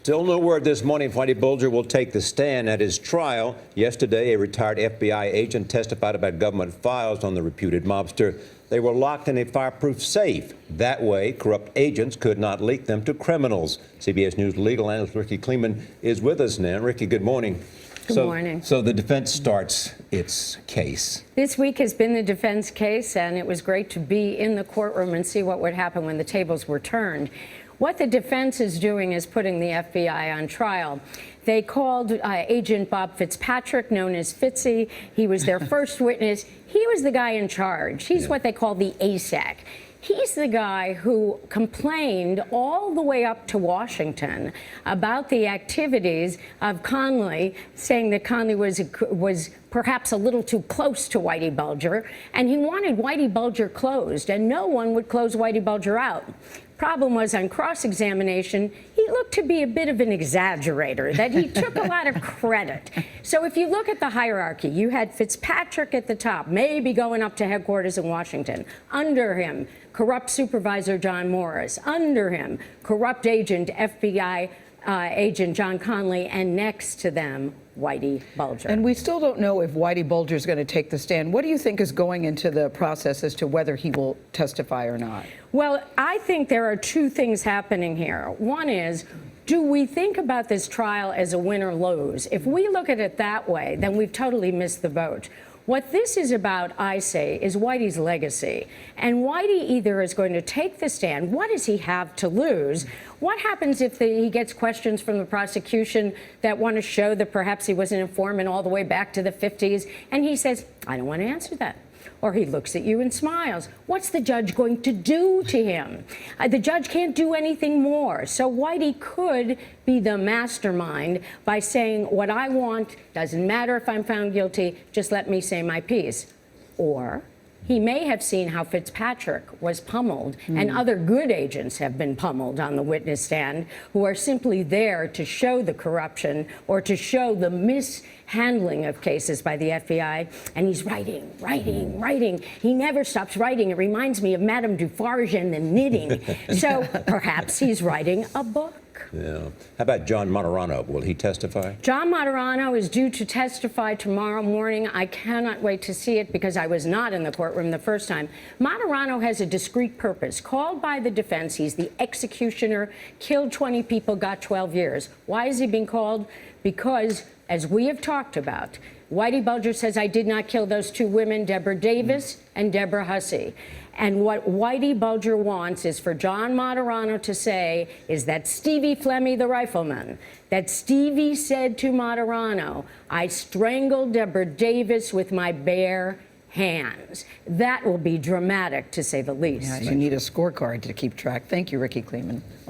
Still no word this morning if Whitey Bulger will take the stand at his trial. Yesterday, a retired FBI agent testified about government files on the reputed mobster. They were locked in a fireproof safe. That way, corrupt agents could not leak them to criminals. CBS News legal analyst Rikki Klieman is with us now. Rikki, good morning. Good morning. So the defense starts its case. This week has been the defense case, and it was great to be in the courtroom and see what would happen when the tables were turned. What the defense is doing is putting the FBI on trial. They called Agent Bob Fitzpatrick, known as Fitzy. He was their first witness. He was the guy in charge. He's what they call the ASAC. He's the guy who complained all the way up to Washington about the activities of Conley, saying that Conley was perhaps a little too close to Whitey Bulger, and he wanted Whitey Bulger closed, and no one would close Whitey Bulger out. Problem was, on cross-examination, he looked to be a bit of an exaggerator, that he took a lot of credit. So if you look at the hierarchy, you had Fitzpatrick at the top, maybe going up to headquarters in Washington. Under him, corrupt supervisor John Morris. Under him, corrupt agent, FBI agent John Conley, and next to them, Whitey Bulger. And we still don't know if Whitey Bulger is going to take the stand. What do you think is going into the process as to whether he will testify or not? Well, I think there are two things happening here. One is, do we think about this trial as a win or lose? If we look at it that way, then we've totally missed the boat. What this is about, I say, is Whitey's legacy. And Whitey either is going to take the stand. What does he have to lose? What happens if he gets questions from the prosecution that want to show that perhaps he was an informant all the way back to the 50s, and he says, I don't want to answer that? Or he looks at you and smiles. What's the judge going to do to him? The judge can't do anything more. So Whitey could be the mastermind by saying, what I want, doesn't matter if I'm found guilty, just let me say my piece. Or he may have seen how Fitzpatrick was pummeled, and other good agents have been pummeled on the witness stand, who are simply there to show the corruption or to show the mishandling of cases by the FBI. And he's writing, writing, writing. He never stops writing. It reminds me of Madame Dufarge and the knitting. So perhaps he's writing a book. Yeah. How about John Martorano? Will he testify? John Martorano is due to testify tomorrow morning. I cannot wait to see it because I was not in the courtroom the first time. Martorano has a discrete purpose. Called by the defense, he's the executioner, killed 20 people, got 12 years. Why is he being called? Because, as we have talked about, Whitey Bulger says, I did not kill those two women, Deborah Davis and Deborah Hussey. And what Whitey Bulger wants is for John Martorano to say is that Stevie Flemmi, the rifleman, that Stevie said to Martorano, I strangled Deborah Davis with my bare hands. That will be dramatic, to say the least. Yeah, you need a scorecard to keep track. Thank you, Rikki Klieman.